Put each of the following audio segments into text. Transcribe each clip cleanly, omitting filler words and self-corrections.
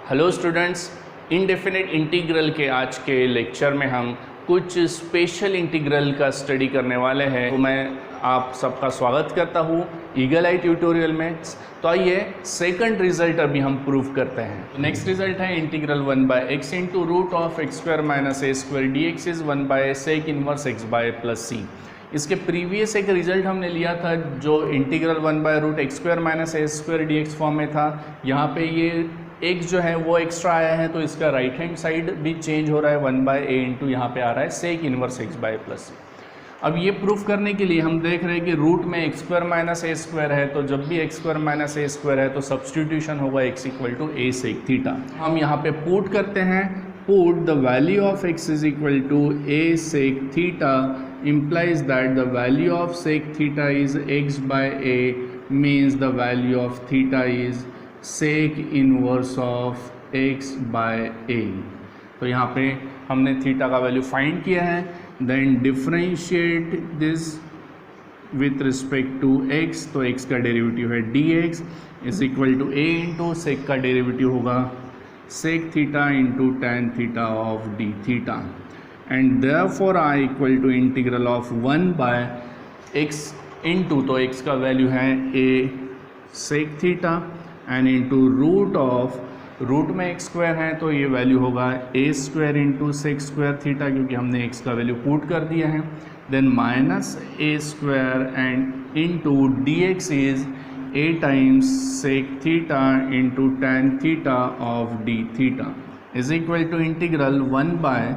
Hello students, indefinite integral के आज के लेक्चर में हम कुछ स्पेशल इंटीग्रल का स्टडी करने वाले हैं। तो मैं आप सबका स्वागत करता हूँ ईगल आई ट्यूटोरियल में। तो आइए सेकंड रिजल्ट अभी हम प्रूव करते हैं। नेक्स्ट रिजल्ट है integral 1/x into root of x square minus a square d x is 1/sec inverse x by plus c. इसके प्रीवियस एक रिजल्ट हमने लिया था जो integral one by root x square minus a square d x form में था। यहाँ पे ये x जो है वो एक्स्ट्रा आया है, तो इसका राइट हैंड साइड भी चेंज हो रहा है 1/a इंटू यहाँ पे आ रहा है sec inverse x by plus c. अब ये प्रूफ करने के लिए हम देख रहे हैं कि रूट में x square minus a square है, तो जब भी x square minus a square है तो सब्सटीट्यूशन होगा x equal to a sec theta. हम यहाँ पे पुट करते हैं, put the value of x is equal to a sec theta implies that the value of sec theta is x by a means the value of theta is sec inverse of x by a। तो यहाँ पे हमने theta का value find किया है, then differentiate this with respect to x, तो x का derivative है dx is equal to a into sec का डेरिवेटिव होगा sec theta into tan theta of d theta and therefore I equal to integral of 1/x into, तो x का value है a sec theta and into root of, root में x square है तो ये value होगा a square into sec square theta, क्योंकि हमने x का वैल्यू पुट कर दिया है, then minus a square and into dx is a times sec theta into tan theta of d theta is equal to integral 1/a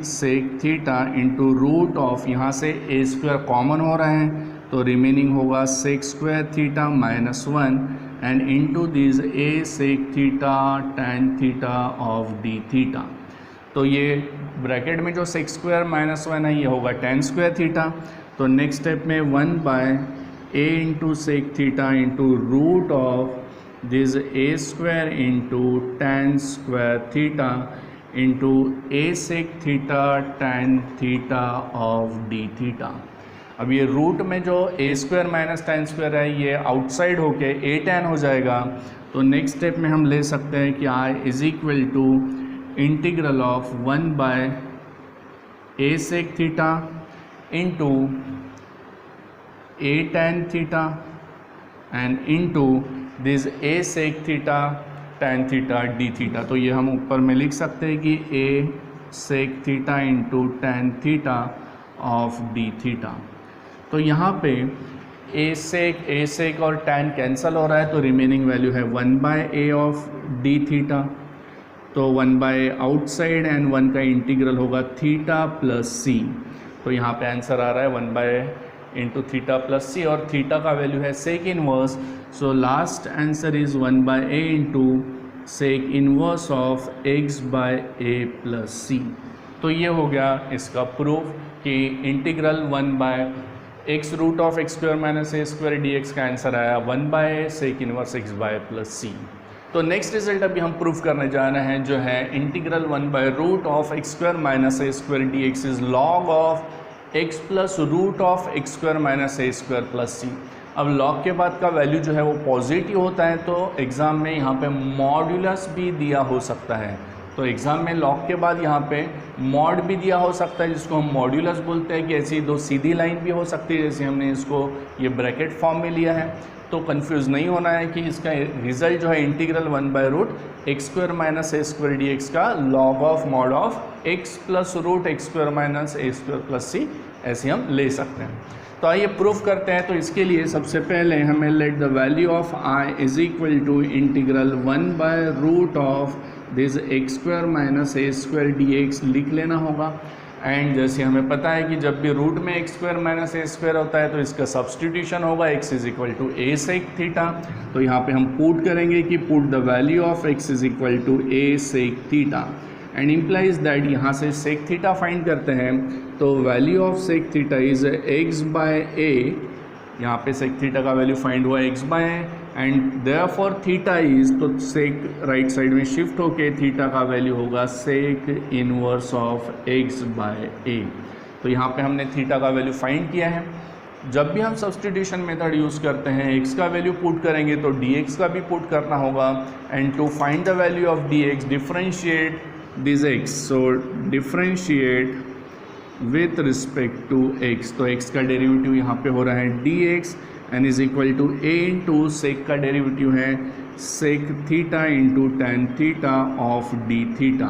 sec theta into root of, यहाँ से a square common हो रहा है तो remaining होगा sec square theta minus 1 and into this a sec theta tan theta of d theta. तो ये bracket में जो सेक स्क्वायर माइनस 1 है ये होगा tan स्क्वायर थीटा। तो नेक्स्ट स्टेप में 1/a into sec theta into root of this a square into tan square theta into a sec theta tan theta of d theta. अब ये root में जो a square minus tan square है ये outside होके a tan हो जाएगा, तो नेक्स्ट स्टेप में हम ले सकते हैं कि i is equal to integral of 1/a sec theta into a tan theta and into this a sec theta tan theta d theta. तो ये हम ऊपर में लिख सकते हैं कि a sec theta into tan theta of d theta. तो यहाँ पे a सेक और tan कैंसिल हो रहा है तो रिमेनिंग वैल्यू है 1/a ऑफ d थीटा, तो 1/a आउटसाइड एंड 1 का इंटीग्रल होगा थीटा प्लस c। तो यहाँ पे आंसर आ रहा है 1/a into theta plus c और थीटा का वैल्यू है sec inverse, so last answer is 1/a into sec inverse of x by a plus c। तो ये हो गया इसका प्रूफ कि integral 1/x root of x square minus a square d x का आंसर आया 1/a sec inverse x by plus c। तो next result अभी हम प्रूफ करने जा रहे हैं जो है integral one by root of x square minus a square d x is log of x plus root of x square minus a square plus c। अब लॉग के बाद का वैल्यू जो है वो पॉजिटिव होता है, तो एग्ज़ाम में यहाँ पे मॉड्यूलस भी दिया हो सकता है। तो एग्ज़ाम में लॉग के बाद यहाँ पे मॉड भी दिया हो सकता है जिसको हम मॉड्यूलस बोलते हैं, कि ऐसी दो सीधी लाइन भी हो सकती है जैसे हमने इसको ये ब्रैकेट फॉर्म में लिया है। तो कंफ्यूज नहीं होना है कि इसका रिजल्ट जो है integral one by root x square minus a square d x का log of mod of x plus root x square minus a square plus c, ऐसे हम ले सकते हैं। तो आइए प्रूफ करते हैं। तो इसके लिए सबसे पहले हमें let the value of i is equal to integral one by root of this x square minus a square d x लिख लेना होगा। एंड जैसे हमें पता है कि जब भी रूट में x square minus a square होता है तो इसका सब्सटीट्यूशन होगा x is equal to a sec theta. तो यहाँ पे हम पुट करेंगे कि put the value of x is equal to a sec theta and implies that, यहाँ से सेक थीटा फाइंड करते हैं तो value of sec theta is x by a, यहाँ पे सेक थीटा का वैल्यू फाइंड हुआ x by a and therefore theta is, तो सेक राइट साइड में शिफ्ट होके थीटा का वैल्यू होगा sec inverse of x by a। तो यहाँ पे हमने थीटा का वैल्यू फाइंड किया है, जब भी हम सब्सटीट्यूशन मेथड यूज़ करते हैं x का वैल्यू पुट करेंगे तो dx का भी पुट करना होगा, and to find the value of dx differentiate this x, so differentiate with respect to x, तो x का डेरिवेटिव यहाँ पे हो रहा है dx and is equal to a into sec का डेरिवेटिव है sec theta into tan theta of d theta,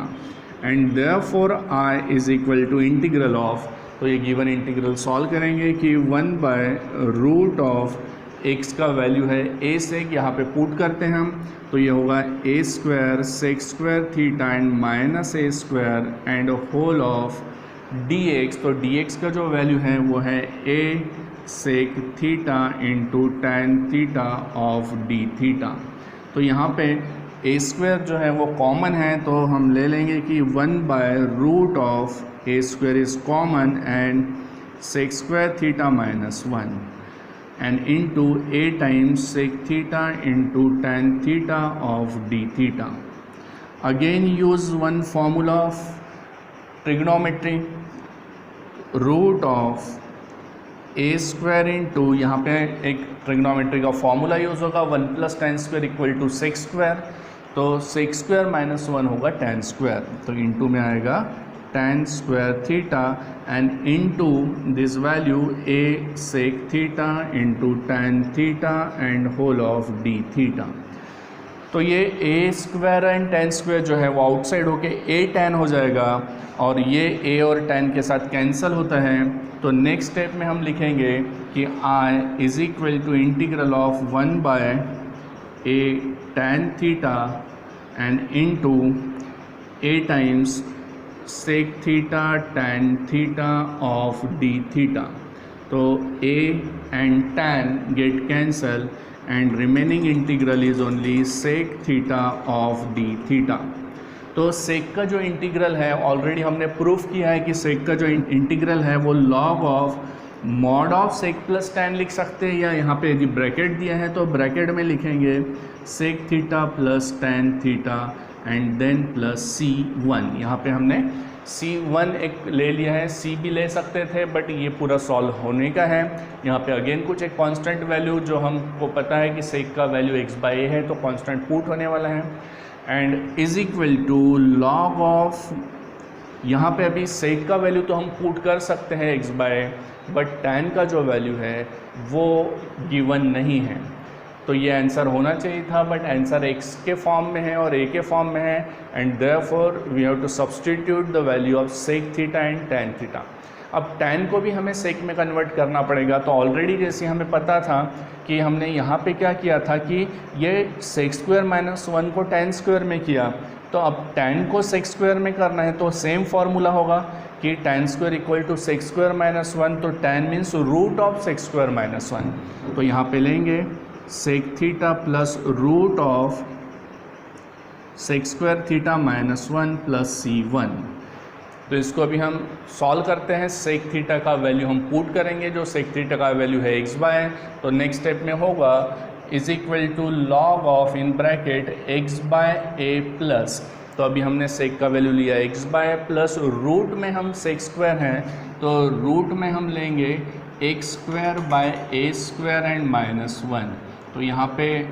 and therefore I is equal to integral of, तो ये गिवन इंटीग्रल सॉल्व करेंगे कि 1/रूट ऑफ x का वैल्यू है a सेक, यहाँ पे पुट करते हैं हम, तो ये होगा a square sec square theta and minus a square and whole of dx, तो dx का जो वैल्यू है वो है a sec theta into tan theta of d theta. तो यहाँ पे a स्क्वायर जो है वो कॉमन है, तो हम ले लेंगे कि 1/रूट of a square is common and sec square theta minus 1 and into a times sec theta into tan theta of d theta. Again use one formula of trigonometry, root of a square into, यहाँ पे एक trigonometry का formula use होगा 1 + tan square equal to sec square, तो sec square minus 1 होगा tan square, तो into में आएगा tan square theta and into this value a sec theta into tan theta and whole of d theta. तो ये a square and tan square जो है वो आउटसाइड होके a tan हो जाएगा, और ये a और tan के साथ कैंसिल होता है, तो नेक्स्ट स्टेप में हम लिखेंगे कि I is equal to integral of 1/a tan theta and into a times sec theta tan theta of d theta, तो a and tan get cancel and remaining integral is only sec theta of d theta. तो सेक का जो integral है already हमने proof किया है कि सेक का जो इंटीग्रल है वो log of mod of sec plus tan लिख सकते हैं, या यहाँ पे यदि ब्रैकेट दिया है तो ब्रैकेट में लिखेंगे sec theta plus tan theta and then plus C1। यहाँ पे हमने C1 एक ले लिया है, C भी ले सकते थे बट ये पूरा सॉल्व होने का है। यहाँ पे अगेन कुछ एक कांस्टेंट वैल्यू जो हमको पता है कि सेक का वैल्यू x/a है, तो कांस्टेंट पुट होने वाला है and is equal to log of, यहाँ पे अभी सेक का वैल्यू तो हम पुट कर सकते हैं x/a, बट tan का जो वैल्यू है वो गिवन नहीं है, तो ये आंसर होना चाहिए था, बट आंसर x के फॉर्म में है और a के फॉर्म में है, and therefore we have to substitute the value of sec theta and tan theta. अब tan को भी हमें सेक में कन्वर्ट करना पड़ेगा, तो ऑलरेडी जैसे हमें पता था कि हमने यहाँ पे क्या किया था कि ये सेक स्क्वायर माइनस 1 को tan स्क्वायर में किया, तो अब tan को सेक स्क्वायर में करना है तो सेम फार्मूला होगा कि tan square equal to sec square minus 1, तो tan means root of sec square minus 1, तो यहाँ पे लेंगे sec theta plus root of sec square theta minus 1 plus C1। तो इसको अभी हम सॉल्व करते हैं, सेक थीटा का वैल्यू हम पुट करेंगे, जो सेक थीटा का वैल्यू है x/a, तो नेक्स्ट स्टेप में होगा is equal to log of in bracket x/a plus, तो अभी हमने सेक का वैल्यू लिया x/a प्लस रूट में हम सेक स्क्वायर हैं, तो रूट में हम लेंगे x² a square and minus 1, तो यहाँ पे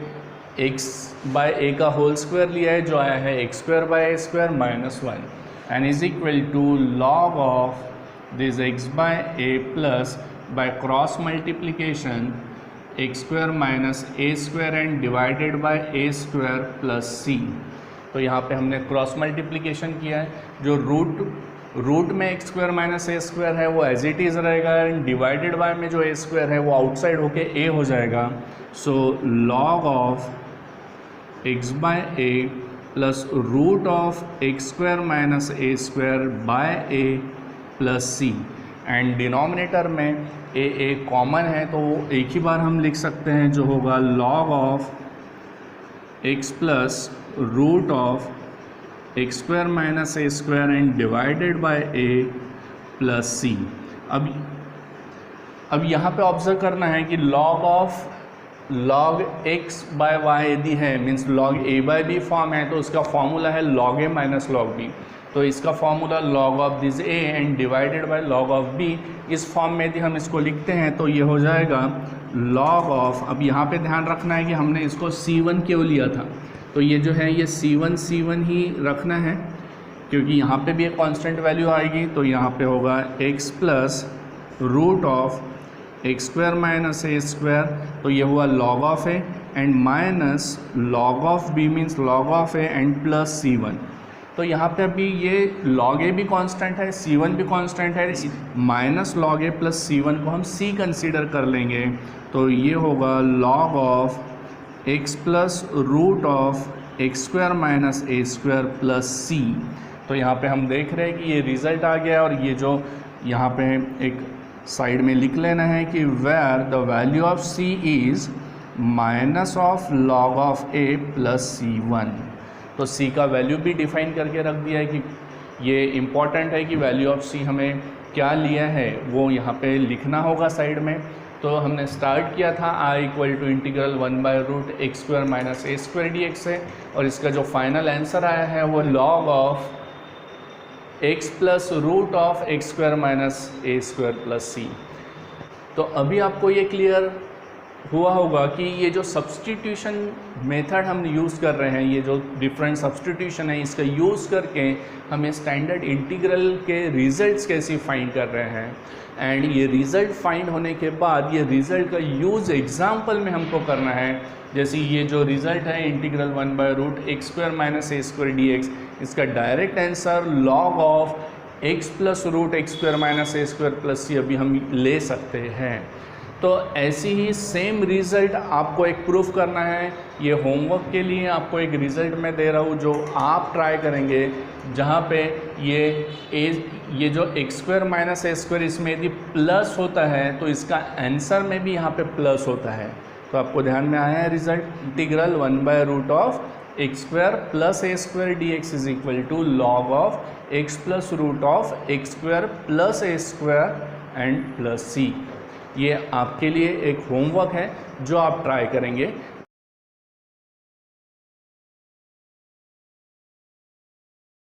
x/a का होल स्क्वायर लिया है जो आया है x² a square minus 1 and is equal to log of this x/a plus by cross multiplication x² minus a square and divided by a square plus c। तो यहाँ पे हमने क्रॉस मल्टीप्लिकेशन किया है, जो रूट में x² माइनस a स्क्वायर है वो एज इट इज़ रहेगा, एंड डिवाइडेड बाय में जो a स्क्वायर है वो आउटसाइड होके a हो जाएगा, so log of x/a plus root of x² minus a square by a plus c, and denominator में a कॉमन है तो एक ही बार हम लिख सकते हैं, जो होगा log of x plus root of x² minus a square and divided by a plus c। अब यहाँ पे ऑब्जर्व करना है कि लॉग x/y यदि है मीन्स लॉग a/b फॉर्म है, तो उसका फॉर्मूला है log a minus log b। तो इसका formula log of this a and divided bye log of b, इस फॉर्म में यदि हम इसको लिखते हैं तो ये हो जाएगा log ऑफ, अब यहाँ पे ध्यान रखना है कि हमने इसको c1 क्यों लिया था, तो ये जो है ये c1 ही रखना है क्योंकि यहाँ पे भी एक कांस्टेंट वैल्यू आएगी, तो यहाँ पे होगा x plus root of x square minus a square, तो ये हुआ log of a and minus log of b means log of a and plus c1। तो यहाँ पे अभी ये log ए भी कांस्टेंट है, c1 भी कांस्टेंट है, माइनस log ए प्लस c1 को हम c कंसीडर कर लेंगे, तो ये होगा log of x plus root of x square minus a square plus c। तो यहाँ पे हम देख रहे हैं कि ये रिज़ल्ट आ गया, और ये जो यहाँ पे एक साइड में लिख लेना है कि where the value of c is minus of log of a plus c1। तो c का वैल्यू भी डिफाइन करके रख दिया है कि ये इम्पॉर्टेंट है कि वैल्यू ऑफ c हमें क्या लिया है वो यहाँ पे लिखना होगा साइड में। तो हमने स्टार्ट किया था i equal to integral 1/√x square minus a square dx से, और इसका जो फाइनल आंसर आया है वो log of x plus root of x square minus a square plus c. तो अभी आपको ये क्लियर हुआ होगा कि ये जो सब्स्टिट्यूशन मेथड हम यूज़ कर रहे हैं, ये जो डिफरेंट सब्स्टिट्यूशन है, इसका यूज़ करके हमें स्टैंडर्ड इंटीग्रल के रिजल्ट्स कैसे फाइंड कर रहे हैं, एंड ये रिज़ल्ट फाइंड होने के बाद ये रिज़ल्ट का यूज़ एग्जाम्पल में हमको करना है। जैसे ये जो रिज़ल्ट है integral 1/√x square minus a square dx, इसका direct answer log of x plus root x square minus a square plus c अभी हम ले सकते हैं। तो ऐसी ही सेम रिज़ल्ट आपको एक प्रूफ करना है। ये होमवर्क के लिए आपको एक रिज़ल्ट मैं दे रहा हूँ जो आप ट्राई करेंगे, जहाँ पे ये जो x square minus a square इसमें यदि प्लस होता है तो इसका आंसर में भी यहाँ पे प्लस होता है। तो आपको ध्यान में आया है result, integral 1/√x square plus a square dx is equal to log of x plus root of x square plus a square and plus c. ये आपके लिए एक होमवर्क है जो आप ट्राई करेंगे।